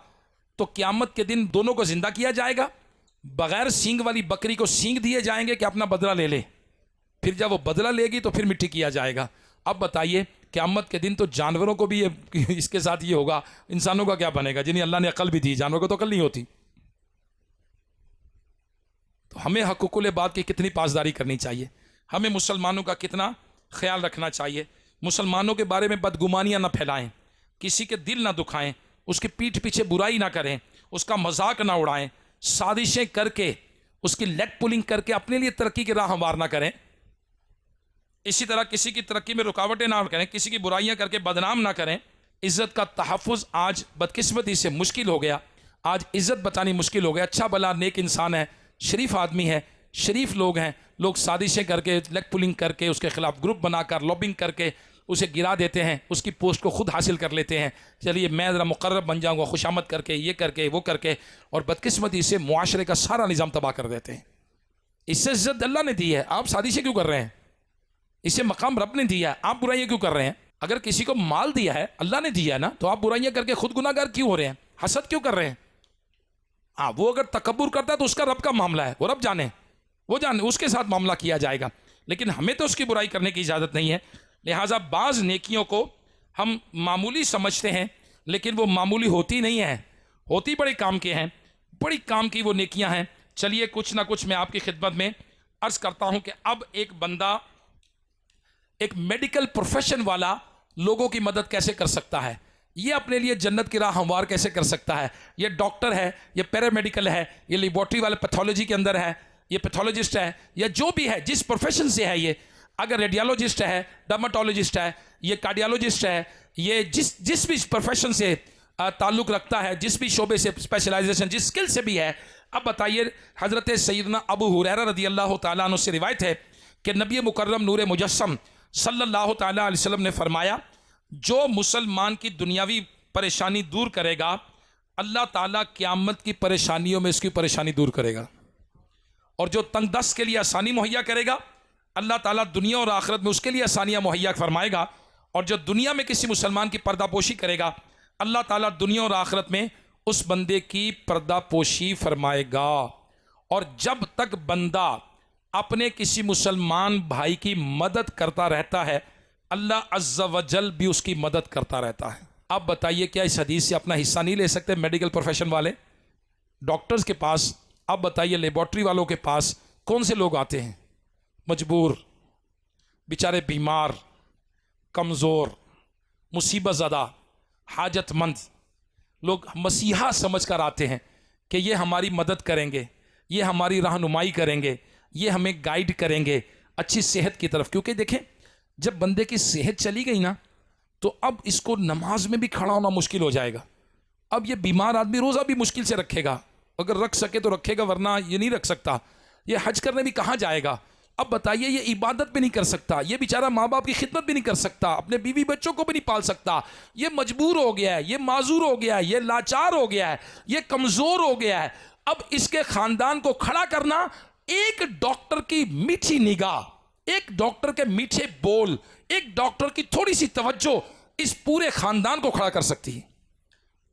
तो क़यामत के दिन दोनों को जिंदा किया जाएगा, बगैर सींग वाली बकरी को सींग दिए जाएंगे कि अपना बदला ले ले, फिर जब वो बदला लेगी तो फिर मिट्टी किया जाएगा। अब बताइए, क़यामत के दिन तो जानवरों को भी इसके साथ ये होगा, इंसानों का क्या बनेगा जिन्हें अल्लाह ने अकल भी दी, जानवरों को तो अकल नहीं होती। तो हमें हक़ूक़ुल इबाद की कितनी पासदारी करनी चाहिए, हमें मुसलमानों का कितना ख्याल रखना चाहिए। मुसलमानों के बारे में बदगुमानियाँ ना फैलाएं, किसी के दिल ना दुखाएं, उसकी पीठ पीछे बुराई ना करें, उसका मजाक ना उड़ाएं, साजिशें करके उसकी लेग पुलिंग करके अपने लिए तरक्की की राह हमवार ना करें। इसी तरह किसी की तरक्की में रुकावटें ना करें, किसी की बुराइयां करके बदनाम ना करें। इज़्ज़त का तहफ़्फ़ुज़ आज बदकिस्मती से मुश्किल हो गया, आज इज़्ज़त बचानी मुश्किल हो गया। अच्छा भला नेक इंसान है, शरीफ आदमी है, शरीफ लोग हैं, लोग साजिशें करके लेग पुलिंग करके उसके खिलाफ ग्रुप बनाकर लॉबिंग करके उसे गिरा देते हैं, उसकी पोस्ट को खुद हासिल कर लेते हैं, चलिए मैं ज़रा मुकर्रब बन जाऊँगा, खुशामद करके, ये करके वो करके, और बदकिस्मती से मुआशरे का सारा निज़ाम तबाह कर देते हैं। इससे इज्जत अल्लाह ने दी है, आप साजिशें क्यों कर रहे हैं? इसे मकाम रब ने दिया है, आप बुराइयाँ क्यों कर रहे हैं? अगर किसी को माल दिया है, अल्लाह ने दिया है ना, तो आप बुराइयाँ करके खुद गुनाहगार क्यों हो रहे हैं? हसद क्यों कर रहे हैं? हाँ, वो अगर तकब्बुर करता है तो उसका रब का मामला है, वो रब जाने, वो जाने, उसके साथ मामला किया जाएगा, लेकिन हमें तो उसकी बुराई करने की इजाज़त नहीं है। लिहाजा बाज़ नेकियों को हम मामूली समझते हैं, लेकिन वो मामूली होती नहीं है, होती बड़े काम के हैं, बड़ी काम की वो नेकियां हैं। चलिए कुछ ना कुछ मैं आपकी खिदमत में अर्ज़ करता हूं कि अब एक बंदा, एक मेडिकल प्रोफेशन वाला लोगों की मदद कैसे कर सकता है, ये अपने लिए जन्नत की राह हमवार कैसे कर सकता है। ये डॉक्टर है, ये पैरामेडिकल है, ये लेबॉर्ट्री वाले पैथोलॉजी के अंदर है, ये पैथोलॉजिस्ट है, या जो भी है, जिस प्रोफेशन से है, ये अगर रेडियोलॉजिस्ट है, डर्माटोलॉजिस्ट है, ये कार्डियोलॉजिस्ट है, ये जिस भी प्रोफेशन से ताल्लुक़ रखता है, जिस भी शोबे से स्पेशलाइजेशन, जिस स्किल से भी है। अब बताइए, हज़रत सैयदना अबू हुरैरा रज़ी अल्लाह तआला अन्हु से रिवायत है कि नबी मुकर्रम नूर मुजस्सम सल्लल्लाहु तआला अलैहि वसल्लम ने फरमाया, जो मुसलमान की दुनियावी परेशानी दूर करेगा, अल्लाह ताला क़यामत की परेशानियों में उसकी परेशानी दूर करेगा, और जो तंगदस्त के लिए आसानी मुहैया करेगा, अल्लाह ताला दुनिया और आखिरत में उसके लिए आसानियाँ मुहैया फरमाएगा, और जो दुनिया में किसी मुसलमान की पर्दापोशी करेगा, अल्लाह ताला दुनिया और आखिरत में उस बंदे की पर्दापोशी फरमाएगा। और जब तक बंदा अपने किसी मुसलमान भाई की मदद करता रहता है, अल्लाह अज़्ज़ा वजल भी उसकी मदद करता रहता है। अब बताइए, क्या इस हदीस से अपना हिस्सा नहीं ले सकते मेडिकल प्रोफेशन वाले? डॉक्टर्स के पास, अब बताइए लेबॉर्ट्री वालों के पास कौन से लोग आते हैं? मजबूर, बेचारे बीमार, कमज़ोर, मुसीबत ज़दा, हाजतमंद लोग मसीहा समझ कर आते हैं कि ये हमारी मदद करेंगे, ये हमारी रहनुमाई करेंगे, ये हमें गाइड करेंगे अच्छी सेहत की तरफ। क्योंकि देखें, जब बंदे की सेहत चली गई ना, तो अब इसको नमाज में भी खड़ा होना मुश्किल हो जाएगा। अब ये बीमार आदमी रोज़ा भी मुश्किल से रखेगा, अगर रख सके तो रखेगा, वरना ये नहीं रख सकता। ये हज करने भी कहाँ जाएगा? अब बताइए, ये इबादत भी नहीं कर सकता, ये बेचारा माँ बाप की खिदमत भी नहीं कर सकता, अपने बीवी बच्चों को भी नहीं पाल सकता, ये मजबूर हो गया है, ये माजूर हो गया है, ये लाचार हो गया है, ये कमज़ोर हो गया है। अब इसके ख़ानदान को खड़ा करना, एक डॉक्टर की मीठी निगाह, एक डॉक्टर के मीठे बोल, एक डॉक्टर की थोड़ी सी तवज्जो इस पूरे ख़ानदान को खड़ा कर सकती है,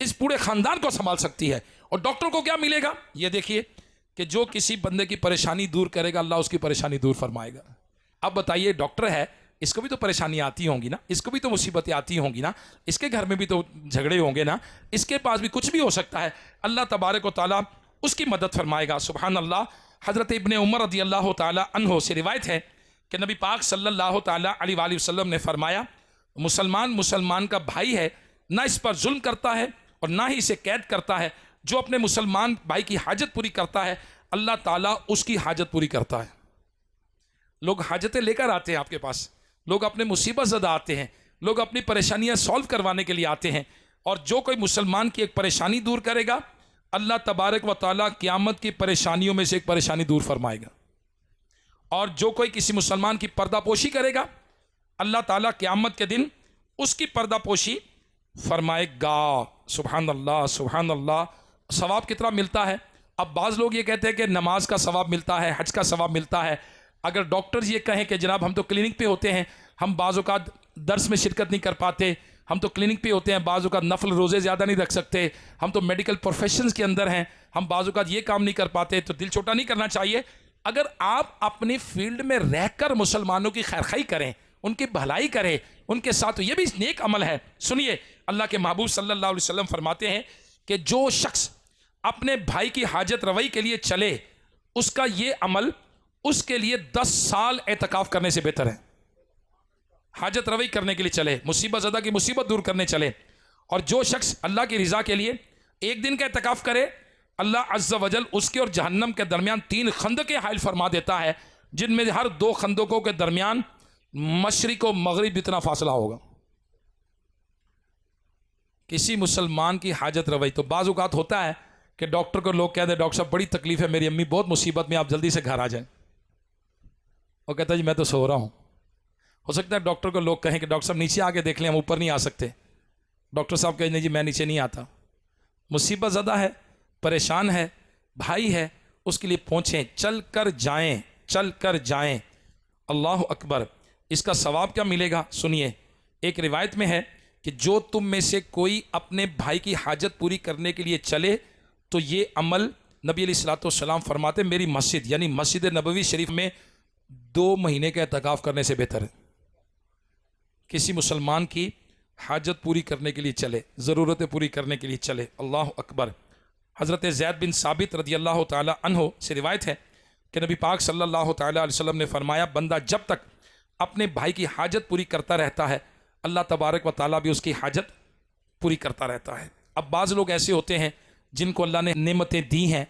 इस पूरे ख़ानदान को संभाल सकती है। और डॉक्टर को क्या मिलेगा? ये देखिए कि जो किसी बंदे की परेशानी दूर करेगा, अल्लाह उसकी परेशानी दूर फरमाएगा। अब बताइए, डॉक्टर है, इसको भी तो परेशानियाँ आती होंगी ना, इसको भी तो मुसीबतें आती होंगी ना, इसके घर में भी तो झगड़े होंगे ना, इसके पास भी कुछ भी हो सकता है। अल्लाह तबारक व तआला उसकी मदद फरमाएगा। सुबहान अल्लाह। हज़रत इब्ने उमर रज़ी अल्लाह तआला अन्हो से रिवायत है कि नबी पाक सल्लल्लाहु तआला अलैहि वसल्लम ने फरमाया, मुसलमान मुसलमान का भाई है, ना इस पर जुल्म करता है और ना ही इसे कैद करता है। जो अपने मुसलमान भाई की हाजत पूरी करता है, अल्लाह ताला उसकी हाजत पूरी करता है। लोग हाजतें लेकर आते हैं आपके पास, लोग अपने मुसीबत ज़दा आते हैं, लोग अपनी परेशानियां सॉल्व करवाने के लिए आते हैं। और जो कोई मुसलमान की एक परेशानी दूर करेगा, अल्लाह तबारक व तआला क़यामत की परेशानियों में से एक परेशानी दूर फरमाएगा। और जो कोई किसी मुसलमान की पर्दापोशी करेगा, अल्लाह ताला क़यामत के दिन उसकी पर्दापोशी फरमाएगा। सुभान अल्लाह, सुभान अल्लाह। सवाब कितना मिलता है? अब बाज़ लोग ये कहते हैं कि नमाज का सवाब मिलता है, हज का सवाब मिलता है। अगर डॉक्टर्स ये कहें कि जनाब हम तो क्लिनिक पे होते हैं, हम बाज़ औक़ात दर्स में शिरकत नहीं कर पाते, हम तो क्लिनिक पे होते हैं, बाज़ औक़ात नफल रोज़े ज़्यादा नहीं रख सकते, हम तो मेडिकल प्रोफेशंस के अंदर हैं, हम बाज़ औक़ात ये काम नहीं कर पाते, तो दिल छोटा नहीं करना चाहिए। अगर आप अपनी फील्ड में रहकर मुसलमानों की खैरखाई करें, उनकी भलाई करें, उनके साथ, तो ये भी नेक अमल है। सुनिए, अल्लाह के महबूब सल्लल्लाहु अलैहि वसल्लम फरमाते हैं कि जो शख्स अपने भाई की हाजत रवई के लिए चले, उसका ये अमल उसके लिए 10 साल एतकाफ़ करने से बेहतर है। हाजत रवई करने के लिए चले, मुसीबत ज़दा की मुसीबत दूर करने चले। और जो शख्स अल्लाह की रज़ा के लिए एक दिन का एतकाफ़ करे, अल्लाह अज़्ज़ा वजल उसके और जहन्नम के दरमियान 3 खंदकें हायल फरमा देता है, जिनमें हर 2 खंदकों के दरमियान मशरिक़ व मगरिब जितना फासला होगा। किसी मुसलमान की हाजत रवई, तो बाज़ औक़ात होता है कि डॉक्टर को लोग कहते हैं, डॉक्टर साहब बड़ी तकलीफ़ है, मेरी अम्मी बहुत मुसीबत में, आप जल्दी से घर आ जाएं। और कहता है जी मैं तो सो रहा हूँ। हो सकता है डॉक्टर को लोग कहें कि डॉक्टर साहब नीचे आके देख लें, हम ऊपर नहीं आ सकते। डॉक्टर साहब कहें नहीं जी मैं नीचे नहीं आता। मुसीबत ज़्यादा है, परेशान है, भाई है, उसके लिए पहुँचें, चल कर जाएँ, चल कर जाएँ। अल्लाह अकबर। इसका सवाब क्या मिलेगा सुनिए। एक रिवायत में है कि जो तुम में से कोई अपने भाई की हाजत पूरी करने के लिए चले तो ये अमल नबी अलैहिस्सलाम फरमाते मेरी मस्जिद यानी मस्जिद नबवी शरीफ में 2 महीने का एतकाफ़ करने से बेहतर है। किसी मुसलमान की हाजत पूरी करने के लिए चले, ज़रूरतें पूरी करने के लिए चले। अल्लाह अकबर। हज़रत ज़ैद बिन साबित रदी अल्लाह ताला अन्हो से रिवायत है कि नबी पाक सल्लल्लाहु ताला अलैहि वसल्लम ने फरमाया बंदा जब तक अपने भाई की हाजत पूरी करता रहता है अल्लाह तबारक व ताला भी उसकी हाजत पूरी करता रहता है। अब बाज़ लोग ऐसे होते हैं जिनको अल्लाह ने नेमतें दी हैं,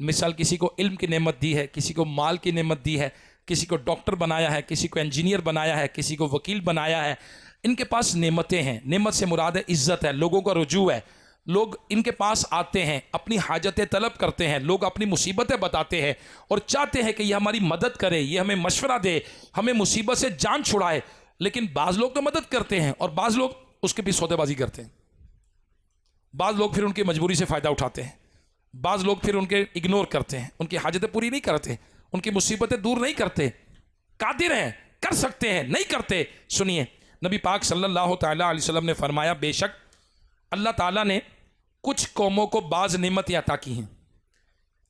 मिसाल किसी को इल्म की नेमत दी है, किसी को माल की नेमत दी है, किसी को डॉक्टर बनाया है, किसी को इंजीनियर बनाया है, किसी को वकील बनाया है। इनके पास नेमतें हैं। नेमत से मुराद है इज़्ज़त है, लोगों का रुजू है। लोग इनके पास आते हैं, अपनी हाजतें तलब करते हैं, लोग अपनी मुसीबतें बताते हैं और चाहते हैं कि ये हमारी मदद करे, ये हमें मशवरा दे, हमें मुसीबत से जान छुड़ाए। लेकिन बाज़ लोग तो मदद करते हैं और बाज़ लोग उसके भी सौदेबाजी करते हैं। बाज़ लोग फिर उनकी मजबूरी से फ़ायदा उठाते हैं, बाज़ लोग फिर उनके इग्नोर करते हैं, उनकी हाजतें पूरी नहीं करते, उनकी मुसीबतें दूर नहीं करते। कादिर हैं, कर सकते हैं, नहीं करते। सुनिए नबी पाक सल्लल्लाहु ताला अलैहि वसल्लम ने फरमाया बेशक अल्लाह ताला ने कुछ कौमों को बाज़ नेमतें अता की हैं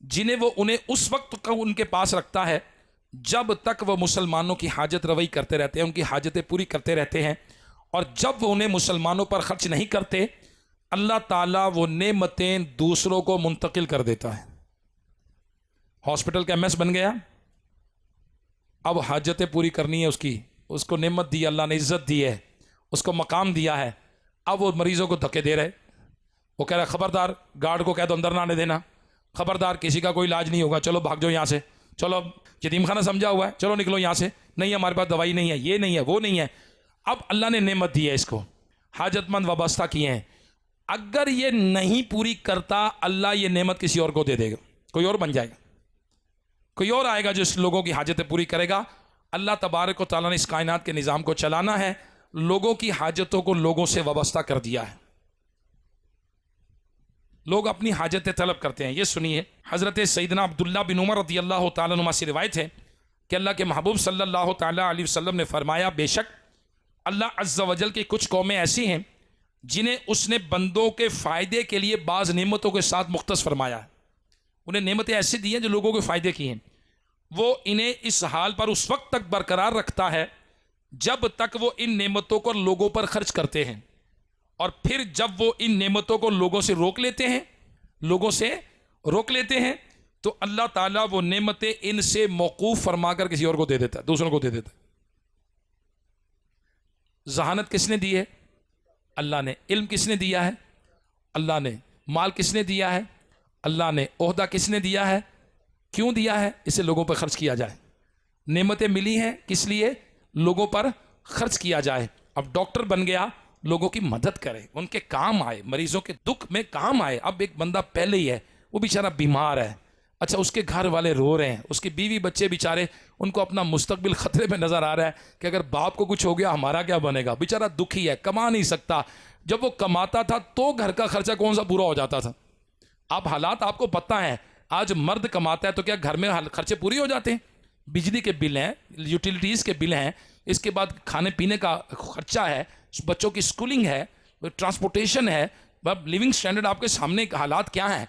जिन्हें वो उन्हें उस वक्त का उनके पास रखता है जब तक वह मुसलमानों की हाजत रवई करते रहते हैं, उनकी हाजतें पूरी करते रहते हैं। और जब वो उन्हें मुसलमानों पर ख़र्च नहीं करते अल्लाह ताला वो नेमतें दूसरों को मुंतकिल कर देता है। हॉस्पिटल का एमएस बन गया, अब हाजतें पूरी करनी है उसकी, उसको नेमत दी, अल्लाह ने इज़्ज़त दी है, उसको मकाम दिया है। अब वो मरीज़ों को धक्के दे रहे, वो कह रहा है खबरदार गार्ड को कह दो अंदर ना आने देना, खबरदार किसी का कोई इलाज नहीं होगा, चलो भाग जाओ यहाँ से, चलो यतीम खाना समझा हुआ है, चलो निकलो यहाँ से, नहीं हमारे पास दवाई नहीं है, ये नहीं है, वो नहीं है। अब अल्लाह ने नेमत दी है, इसको हाजतमंद वाबस्ता किए हैं, अगर ये नहीं पूरी करता अल्लाह ये नेमत किसी और को दे देगा, कोई और बन जाएगा, कोई और आएगा जो इस लोगों की हाजतें पूरी करेगा। अल्लाह तबारक व तआला ने इस कायनात के निज़ाम को चलाना है, लोगों की हाजतों को लोगों से वाबस्ता कर दिया है, लोग अपनी हाजतें तलब करते हैं। ये सुनिए हज़रत सैयदना अब्दुल्ला बिन उमर रज़ी अल्लाह तआला अन्हुमा से रिवायत है कि अल्लाह के महबूब सल्लल्लाहु तआला अलैहि वसल्लम ने फरमाया बेशक अल्लाह अज़्ज़ा वजल की कुछ कौमें ऐसी हैं जिन्हें उसने बंदों के फ़ायदे के लिए बाज़ नेमतों के साथ मुख्तस फरमाया है। उन्हें नेमतें ऐसी दी हैं जो लोगों के फ़ायदे की हैं। वो इन्हें इस हाल पर उस वक्त तक बरकरार रखता है जब तक वो इन नेमतों को लोगों पर खर्च करते हैं, और फिर जब वो इन नेमतों को लोगों से रोक लेते हैं, लोगों से रोक लेते हैं तो अल्लाह ताला वो नेमतें इनसे मौकूफ़ फरमाकर किसी और को दे देता है, दूसरों को दे देता है। ज़हानत किसने दी है? अल्लाह ने। इल्म किसने दिया है? अल्लाह ने। माल किसने दिया है? अल्लाह ने। ओहदा किसने दिया है? क्यों दिया है? इसे लोगों पर खर्च किया जाए। नेमतें मिली हैं किस लिए? लोगों पर खर्च किया जाए। अब डॉक्टर बन गया, लोगों की मदद करे, उनके काम आए, मरीजों के दुख में काम आए। अब एक बंदा पहले ही है, वो बेचारा बीमार है, अच्छा उसके घर वाले रो रहे हैं, उसके बीवी बच्चे बेचारे, उनको अपना मुस्तकबिल ख़तरे में नज़र आ रहा है कि अगर बाप को कुछ हो गया हमारा क्या बनेगा। बेचारा दुखी है, कमा नहीं सकता। जब वो कमाता था तो घर का खर्चा कौन सा पूरा हो जाता था। अब हालात आपको पता है, आज मर्द कमाता है तो क्या घर में खर्चे पूरे हो जाते हैं? बिजली के बिल हैं, यूटिलिटीज़ के बिल हैं, इसके बाद खाने पीने का खर्चा है, बच्चों की स्कूलिंग है, ट्रांसपोर्टेशन है, लिविंग स्टैंडर्ड आपके सामने हालात क्या हैं।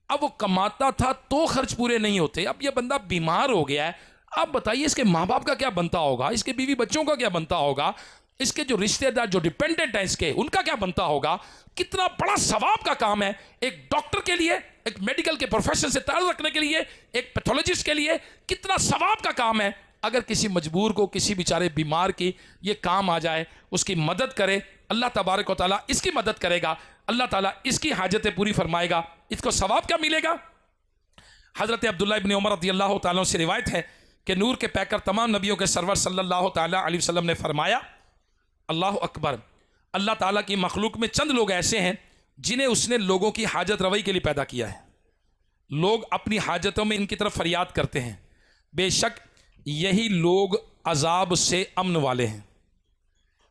अब वो कमाता था तो खर्च पूरे नहीं होते। अब ये बंदा बीमार हो गया है, अब बताइए इसके माँ बाप का क्या बनता होगा, इसके बीवी बच्चों का क्या बनता होगा, इसके जो रिश्तेदार जो डिपेंडेंट है इसके, उनका क्या बनता होगा। कितना बड़ा सवाब का काम है एक डॉक्टर के लिए, एक मेडिकल के प्रोफेशन से ताल्लुक़ रखने के लिए, एक पैथोलॉजिस्ट के लिए कितना सवाब का काम है। अगर किसी मजबूर को, किसी बेचारे बीमार की ये काम आ जाए, उसकी मदद करे, अल्लाह तबारक व तआला इसकी मदद करेगा, अल्लाह ताला इसकी हाजतें पूरी फरमाएगा। इसको सवाब क्या मिलेगा? हज़रत अब्दुल्ला इब्न उमर रज़ियल्लाहु ताला से रिवायत है कि नूर के पैकर तमाम नबियों के सरवर सल्लल्लाहु ताला अलैहि वसल्लम ने फरमाया, अल्लाह अकबर, अल्लाह ताला की मखलूक में चंद लोग ऐसे हैं जिन्हें उसने लोगों की हाजत रवई के लिए पैदा किया है। लोग अपनी हाजतों में इनकी तरफ फरियाद करते हैं, बेशक यही लोग अजाब से अमन वाले हैं।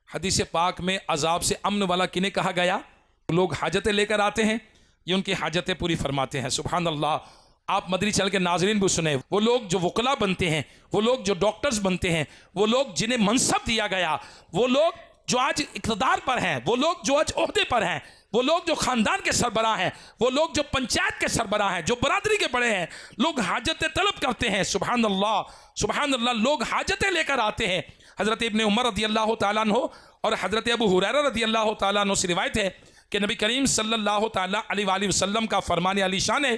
हदीस पाक में अजाब से अमन वाला किन्हें कहा गया? लोग हाजतें लेकर आते हैं, ये उनकी हाजतें पूरी फरमाते हैं। सुभान अल्लाह। आप मदनी चैनल के नाजरीन भी सुने, वो लोग जो वकला बनते हैं, वो लोग जो डॉक्टर्स बनते हैं, वो लोग जिन्हें मनसब दिया गया, वो लोग जो आज इक़्तिदार पर हैं, वो लोग जो आज ओहदे पर हैं, वो लोग जो ख़ानदान के सरबराह हैं, वो लोग जो पंचायत के सरबराह हैं, जो बरादरी के बड़े हैं, लोग हाजतें तलब करते हैं। सुभान अल्लाह, सुभान अल्लाह। लोग हाजतें लेकर आते हैं। हज़रत इब्ने उमर रदी अल्लाह तआला अन्हु और हज़रत अबू हुरैरा रदी अल्लाह तआला अन्हु से रिवायत है कि नबी करीम सल्लल्लाहु तआला अलैहि वसल्लम का फरमान अली शान है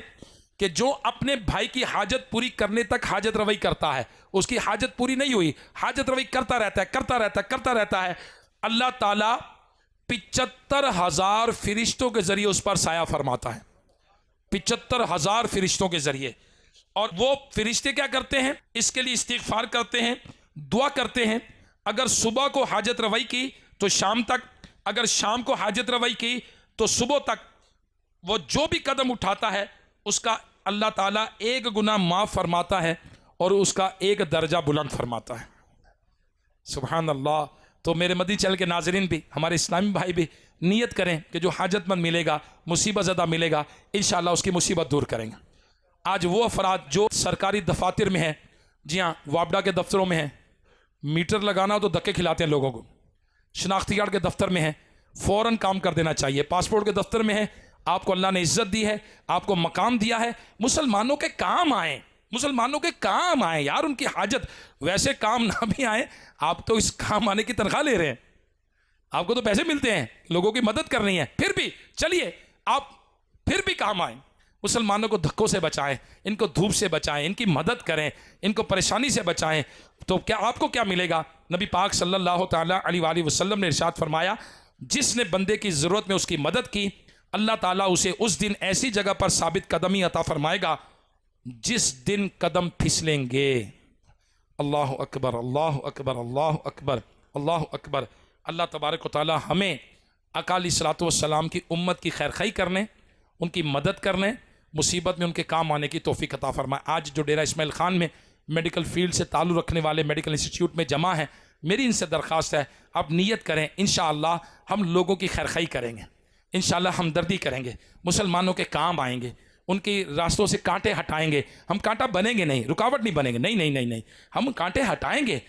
कि जो अपने भाई की हाजत पूरी करने तक हाजत रवई करता है, उसकी हाजत पूरी नहीं हुई, हाजत रवई करता रहता है, करता रहता है, करता रहता है, अल्लाह ताला 75,000 फरिश्तों के जरिए उस पर साया फरमाता है। 75,000 फरिश्तों के जरिए। और वो फरिश्ते क्या करते हैं? इसके लिए इस्तिग़फ़ार करते हैं, दुआ करते हैं। अगर सुबह को हाजत रवई की तो शाम तक, अगर शाम को हाजत रवई की तो सुबह तक, वो जो भी कदम उठाता है उसका अल्लाह ताला 1 गुना माफ़ फरमाता है और उसका 1 दर्जा बुलंद फरमाता है। सुभान अल्लाह। तो मेरे मदनी चैनल के नाजरीन भी, हमारे इस्लामी भाई भी नियत करें कि जो हाजतमंद मिलेगा, मुसीबत ज़दा मिलेगा, इंशाअल्लाह उसकी मुसीबत दूर करेंगे। आज वो अफराद जो सरकारी दफातर में हैं, जी हाँ, वापडा के दफ्तरों में हैं, मीटर लगाना हो तो धक्के खिलाते हैं लोगों को, शनाख्ती कार्ड के दफ्तर में है, फ़ौरन काम कर देना चाहिए। पासपोर्ट के दफ्तर में है, आपको अल्लाह ने इज्जत दी है, आपको मकाम दिया है, मुसलमानों के काम आए, मुसलमानों के काम आए यार। उनकी हाजत, वैसे काम ना भी आए, आप तो इस काम आने की तनख्वाह ले रहे हैं, आपको तो पैसे मिलते हैं, लोगों की मदद करनी है, फिर भी चलिए आप फिर भी काम आए। मुसलमानों को धक्कों से बचाएं, इनको धूप से बचाएं, इनकी मदद करें, इनको परेशानी से बचाएं। तो क्या आपको क्या मिलेगा? नबी पाक सल्लल्लाहु तआला अलैहि वसल्लम ने इरशाद फरमाया, जिसने बंदे की ज़रूरत में उसकी मदद की, अल्लाह ताला उसे उस दिन ऐसी जगह पर साबित कदमी अता फरमाएगा जिस दिन कदम फिसलेंगे। अल्लाह अकबर, अल्लाह अकबर, अल्लाह अकबर, अल्लाह अकबर। अल्लाह तबारक व तआला हमें अकाली सलातो वस्सलाम की उम्मत की खैर खाई करने, उनकी मदद करने, मुसीबत में उनके काम आने की तौफीक अता फरमाए। आज जो डेरा इस्माइल खान में मेडिकल फील्ड से ताल्लुक़ रखने वाले मेडिकल इंस्टीट्यूट में जमा है, मेरी इनसे दरख्वास्त है, आप नियत करें, इंशाअल्लाह हम लोगों की खैर खाई करेंगे, इंशाअल्लाह हमदर्दी करेंगे, मुसलमानों के काम आएंगे, उनके रास्तों से कांटे हटाएंगे। हम कांटा बनेंगे नहीं, रुकावट नहीं बनेंगे, नहीं नहीं नहीं नहीं, हम कांटे हटाएंगे।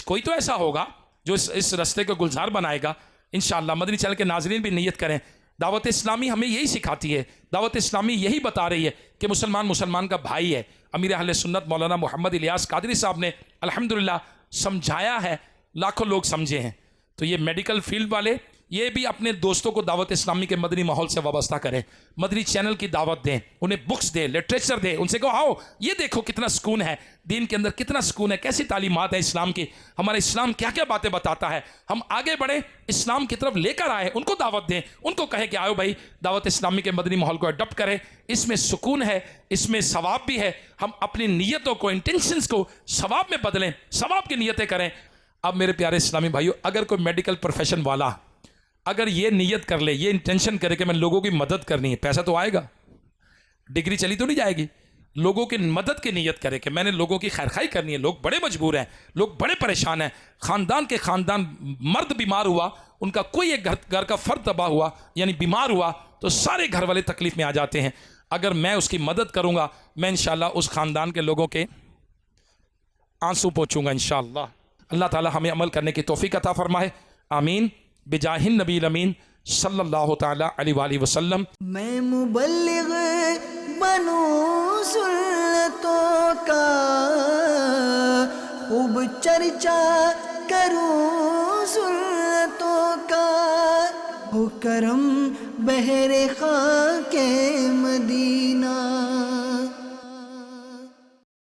कोई तो ऐसा होगा जो इस रास्ते को गुलजार बनाएगा इंशाअल्लाह। मदनी चैनल के नाजरीन भी नियत करें। दावत इस्लामी हमें यही सिखाती है, दावत इस्लामी यही बता रही है कि मुसलमान मुसलमान का भाई है। अमीर अहले सुन्नत मौलाना मोहम्मद इलियास कादरी साहब ने अल्हम्दुलिल्लाह समझाया है, लाखों लोग समझे हैं। तो ये मेडिकल फील्ड वाले ये भी अपने दोस्तों को दावत इस्लामी के मदनी माहौल से वाबस्ता करें, मदनी चैनल की दावत दें, उन्हें बुक्स दें, लिटरेचर दें, उनसे कहो आओ ये देखो कितना सुकून है दीन के अंदर, कितना सुकून है, कैसी तालीमात है इस्लाम की, हमारा इस्लाम क्या क्या बातें बताता है, हम आगे बढ़े, इस्लाम की तरफ लेकर आए, उनको दावत दें, उनको कहे कि आओ भाई दावत इस्लामी के मदनी माहौल को अडॉप्ट करें, इसमें सुकून है, इसमें सवाब भी है। हम अपनी नीयतों को, इंटेंशंस को सवाब में बदलें, सवाब की नीयतें करें। अब मेरे प्यारे इस्लामी भाइयों, अगर कोई मेडिकल प्रोफेशन वाला अगर ये नियत कर ले, ये इंटेंशन करे कि मैं लोगों की मदद करनी है, पैसा तो आएगा, डिग्री चली तो नहीं जाएगी, लोगों की मदद की नियत करे कि मैंने लोगों की खैरखाई करनी है, लोग बड़े मजबूर हैं, लोग बड़े परेशान हैं, ख़ानदान के ख़ानदान मर्द बीमार हुआ, उनका कोई एक घर का फ़र्द तबाह हुआ, यानी बीमार हुआ, तो सारे घर वाले तकलीफ़ में आ जाते हैं। अगर मैं उसकी मदद करूँगा, मैं इंशाअल्लाह उस ख़ानदान के लोगों के आंसू पोंछूंगा इंशाअल्लाह। अल्लाह ताला हमें अमल करने की तौफीक अता फरमाए, आमीन बिजाहिन नबी अमीन सल्लल्लाहु ताला अलैहि वसल्लम। मैं मुबल्लिग बनूं सुन्नतों का, खूब चर्चा करूं सुन्नतों का, हो करम बहरे खाके मदीना।